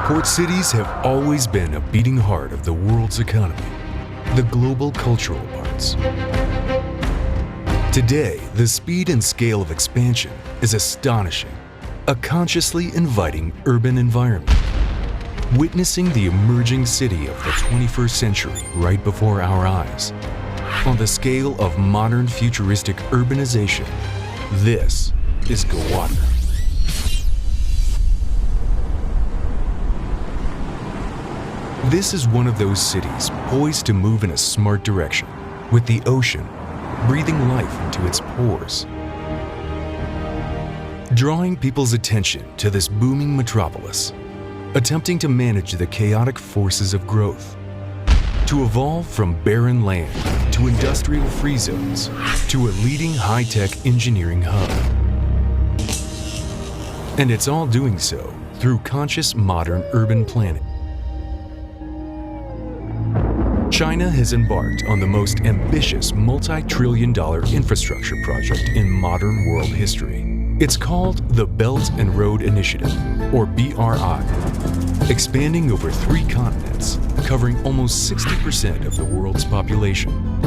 Port cities have always been a beating heart of the world's economy, the global cultural arts. Today, the speed and scale of expansion is astonishing, a consciously inviting urban environment. Witnessing the emerging city of the 21st century right before our eyes. On the scale of modern futuristic urbanization, this is Gwadar. This is one of those cities poised to move in a smart direction, with the ocean breathing life into its pores. Drawing people's attention to this booming metropolis, attempting to manage the chaotic forces of growth, to evolve from barren land to industrial-free zones to a leading high-tech engineering hub. And it's all doing so through conscious modern urban planning. China has embarked on the most ambitious multi-trillion-dollar infrastructure project in modern world history. It's called the Belt and Road Initiative, or BRI, expanding over 3 continents, covering almost 60% of the world's population.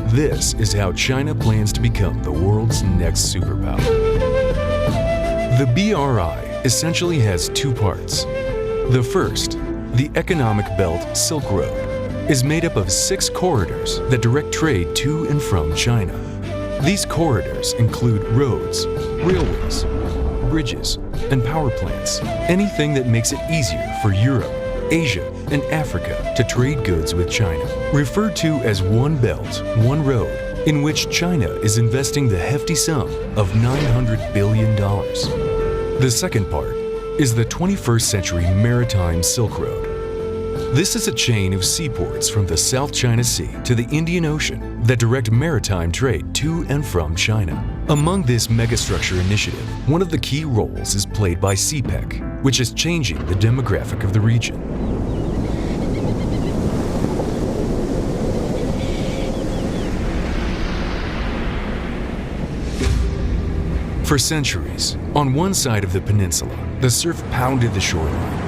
This is how China plans to become the world's next superpower. The BRI essentially has 2 parts. The first, the economic belt Silk Road, is made up of 6 corridors that direct trade to and from China. These corridors include roads, railways, bridges, and power plants, anything that makes it easier for Europe, Asia, and Africa to trade goods with China. Referred to as One Belt, One Road, in which China is investing the hefty sum of $900 billion. The second part is the 21st century Maritime Silk Road. This is a chain of seaports from the South China Sea to the Indian Ocean that direct maritime trade to and from China. Among this megastructure initiative, one of the key roles is played by CPEC, which is changing the demographic of the region. For centuries, on one side of the peninsula, the surf pounded the shoreline,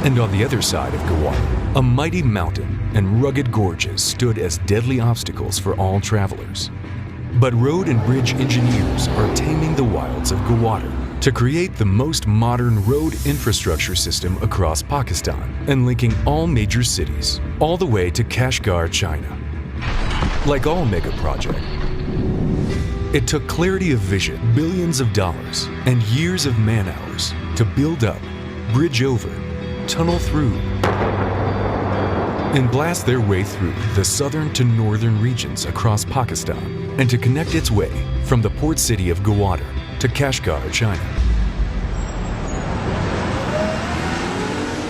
and on the other side of Gwadar, a mighty mountain and rugged gorges stood as deadly obstacles for all travelers. But road and bridge engineers are taming the wilds of Gwadar to create the most modern road infrastructure system across Pakistan and linking all major cities, all the way to Kashgar, China. Like all mega projects, it took clarity of vision, billions of dollars, and years of man-hours to build up, bridge over, tunnel through, and blast their way through the southern to northern regions across Pakistan and to connect its way from the port city of Gwadar to Kashgar, China.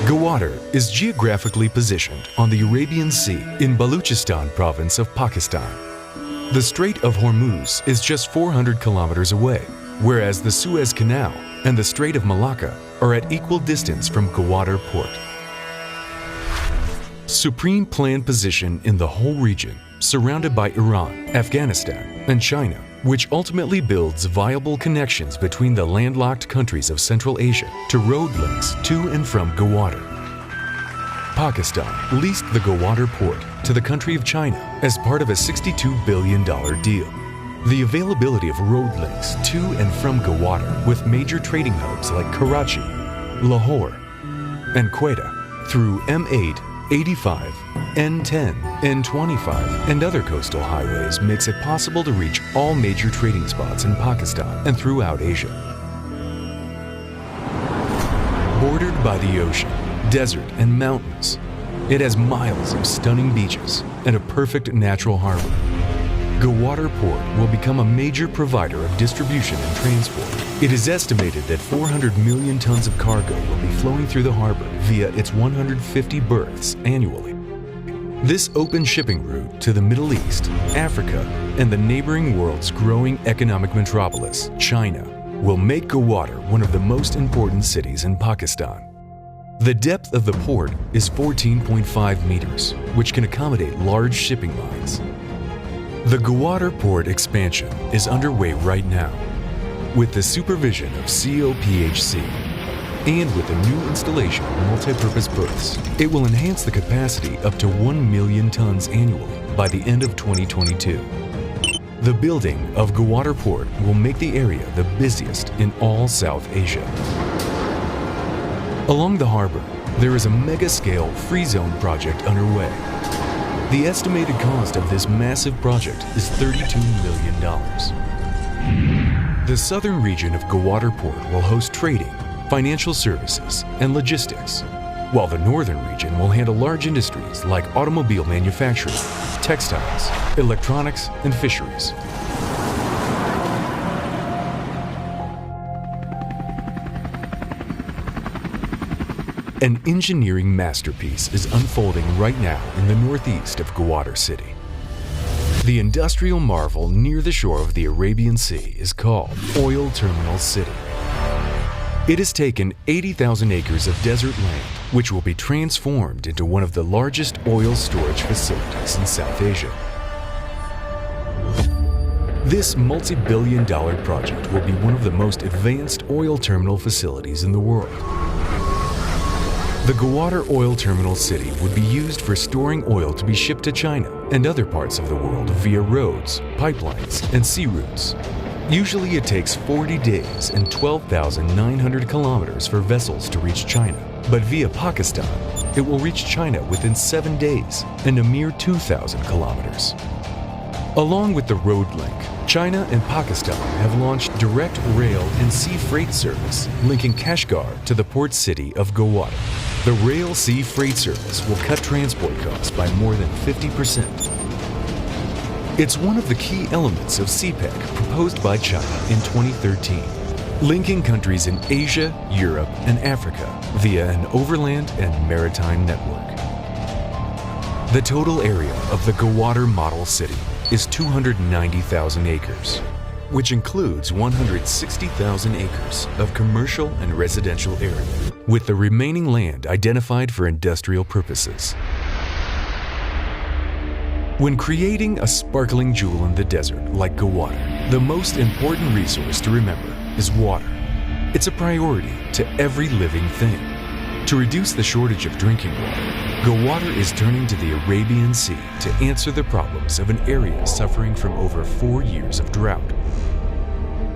Gwadar is geographically positioned on the Arabian Sea in Baluchistan province of Pakistan. The Strait of Hormuz is just 400 kilometers away, whereas the Suez Canal and the Strait of Malacca are at equal distance from Gwadar port. Supreme planned position in the whole region, surrounded by Iran, Afghanistan, and China, which ultimately builds viable connections between the landlocked countries of Central Asia to road links to and from Gwadar. Pakistan leased the Gwadar port to the country of China as part of a $62 billion deal. The availability of road links to and from Gwadar with major trading hubs like Karachi, Lahore, and Quetta through M8, 85, N10, N25, and other coastal highways makes it possible to reach all major trading spots in Pakistan and throughout Asia. Bordered by the ocean, desert, and mountains, it has miles of stunning beaches and a perfect natural harbor. Gwadar Port will become a major provider of distribution and transport. It is estimated that 400 million tons of cargo will be flowing through the harbor via its 150 berths annually. This open shipping route to the Middle East, Africa, and the neighboring world's growing economic metropolis, China, will make Gwadar one of the most important cities in Pakistan. The depth of the port is 14.5 meters, which can accommodate large shipping lines. The Gwadar port expansion is underway right now, with the supervision of COPHC, And with a new installation of multi-purpose berths, it will enhance the capacity up to 1 million tons annually by the end of 2022. The building of Gwadar Port will make the area the busiest in all South Asia. Along the harbor, there is a mega-scale free zone project underway. The estimated cost of this massive project is $32 million. The southern region of Gwadar Port will host trading, financial services, and logistics, while the northern region will handle large industries like automobile manufacturing, textiles, electronics, and fisheries. An engineering masterpiece is unfolding right now in the northeast of Broadway City. The industrial marvel near the shore of the Arabian Sea is called Oil Terminal City. It has taken 80,000 acres of desert land, which will be transformed into one of the largest oil storage facilities in South Asia. This multi-billion-dollar project will be one of the most advanced oil terminal facilities in the world. The Gwadar Oil Terminal City would be used for storing oil to be shipped to China and other parts of the world via roads, pipelines, and sea routes. Usually it takes 40 days and 12,900 kilometers for vessels to reach China, but via Pakistan, it will reach China within 7 days and a mere 2,000 kilometers. Along with the road link, China and Pakistan have launched direct rail and sea freight service linking Kashgar to the port city of Gwadar. The rail-sea freight service will cut transport costs by more than 50%. It's one of the key elements of CPEC proposed by China in 2013, linking countries in Asia, Europe, and Africa via an overland and maritime network. The total area of the Gwadar Model City is 290,000 acres, which includes 160,000 acres of commercial and residential area, with the remaining land identified for industrial purposes. When creating a sparkling jewel in the desert like Gwadar, the most important resource to remember is water. It's a priority to every living thing. To reduce the shortage of drinking water, Gwadar is turning to the Arabian Sea to answer the problems of an area suffering from over 4 years of drought.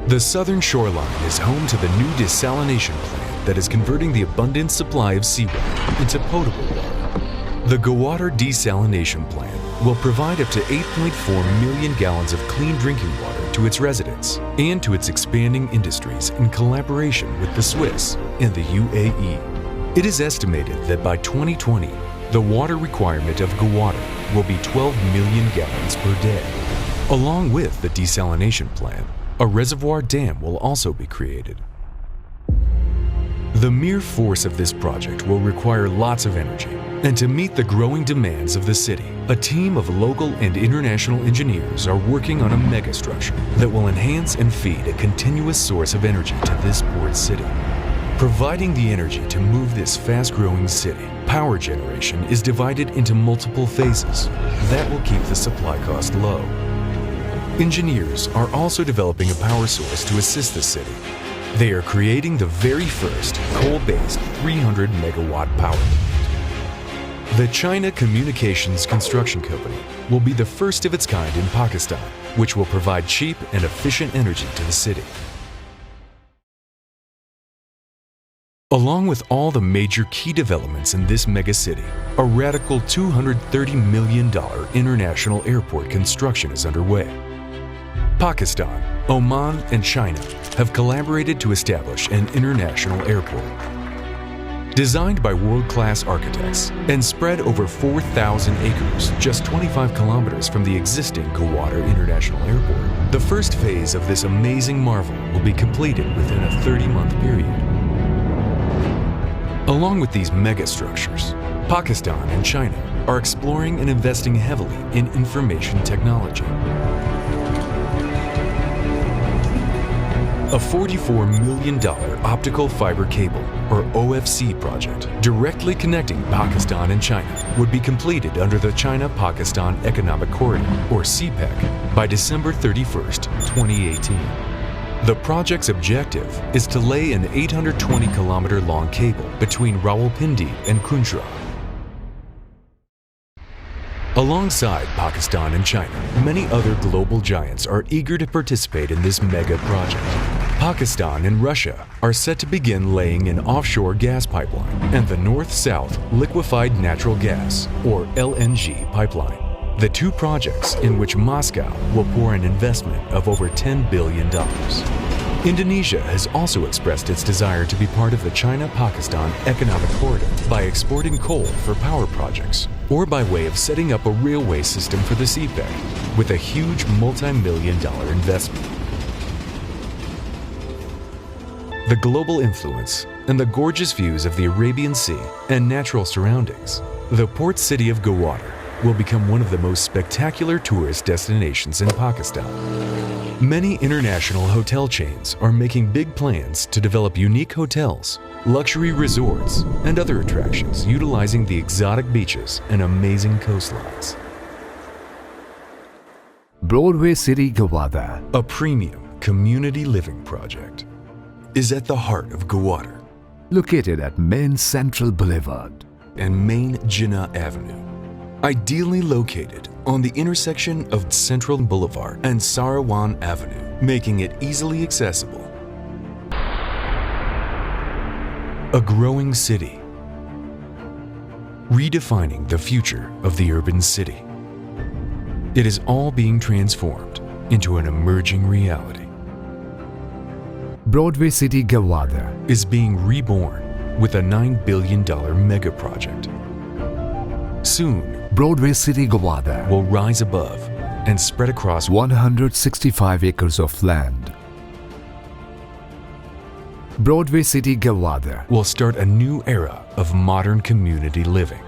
The southern shoreline is home to the new desalination plant that is converting the abundant supply of seawater into potable water. The Gwadar desalination plant will provide up to 8.4 million gallons of clean drinking water to its residents and to its expanding industries in collaboration with the Swiss and the UAE. It is estimated that by 2020, the water requirement of Gwadar will be 12 million gallons per day. Along with the desalination plant, a reservoir dam will also be created. The mere force of this project will require lots of energy, and to meet the growing demands of the city, a team of local and international engineers are working on a megastructure that will enhance and feed a continuous source of energy to this port city. Providing the energy to move this fast-growing city, power generation is divided into multiple phases that will keep the supply cost low. Engineers are also developing a power source to assist the city. They are creating the very first coal-based 300 megawatt power plant. The China Communications Construction Company will be the first of its kind in Pakistan, which will provide cheap and efficient energy to the city. Along with all the major key developments in this megacity, a radical $230 million international airport construction is underway. Pakistan, Oman, and China have collaborated to establish an international airport. Designed by world-class architects and spread over 4,000 acres, just 25 kilometers from the existing Gwadar International Airport, the first phase of this amazing marvel will be completed within a 30-month period. Along with these megastructures, Pakistan and China are exploring and investing heavily in information technology. A $44 million optical fiber cable, or OFC project, directly connecting Pakistan and China would be completed under the China-Pakistan Economic Corridor, or CPEC, by December 31st, 2018. The project's objective is to lay an 820-kilometer-long cable between Rawalpindi and Kunjra. Alongside Pakistan and China, many other global giants are eager to participate in this mega project. Pakistan and Russia are set to begin laying an offshore gas pipeline and the North-South Liquefied Natural Gas, or LNG, pipeline. The two projects in which Moscow will pour an investment of over $10 billion. Indonesia has also expressed its desire to be part of the China-Pakistan economic corridor by exporting coal for power projects or by way of setting up a railway system for the seabed with a huge multi-million-dollar investment. The global influence and the gorgeous views of the Arabian Sea and natural surroundings, the port city of Gwadar will become one of the most spectacular tourist destinations in Pakistan. Many international hotel chains are making big plans to develop unique hotels, luxury resorts, and other attractions utilizing the exotic beaches and amazing coastlines. Broadway City, Gwadar, a premium community living project, is at the heart of Gwadar located at Main Central Boulevard and Main Jinnah Avenue. Ideally located on the intersection of Central Boulevard and Sarawan Avenue, making it easily accessible. A growing city, redefining the future of the urban city. It is all being transformed into an emerging reality. Broadway City, Gwadar is being reborn with a $9 billion mega project. Soon, Broadway City, Gwadar will rise above and spread across 165 acres of land. Broadway City, Gwadar will start a new era of modern community living.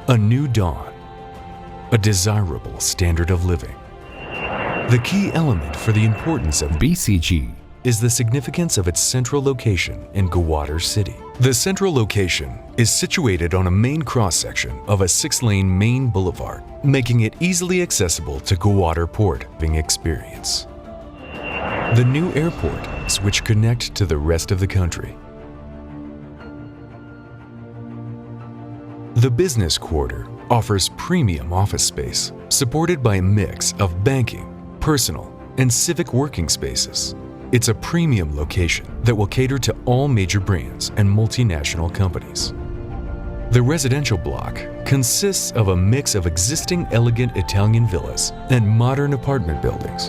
A new dawn, a desirable standard of living. The key element for the importance of BCG is the significance of its central location in Gwadar City. The central location is situated on a main cross-section of a 6-lane main boulevard, making it easily accessible to Gwadar Port experience. The new airports which connect to the rest of the country. The business quarter offers premium office space supported by a mix of banking, personal, and civic working spaces. It's a premium location that will cater to all major brands and multinational companies. The residential block consists of a mix of existing elegant Italian villas and modern apartment buildings.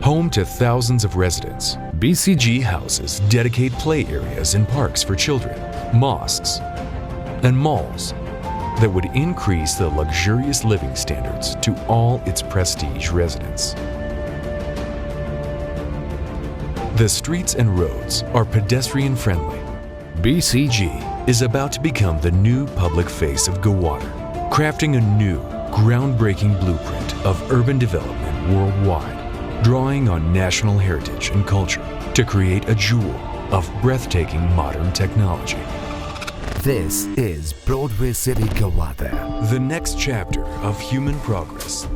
Home to thousands of residents, BCG houses dedicate play areas and parks for children, mosques, and malls that would increase the luxurious living standards to all its prestige residents. The streets and roads are pedestrian-friendly. BCG is about to become the new public face of Gwadar, crafting a new, groundbreaking blueprint of urban development worldwide, drawing on national heritage and culture to create a jewel of breathtaking modern technology. This is Broadway City, Gwadar. The next chapter of human progress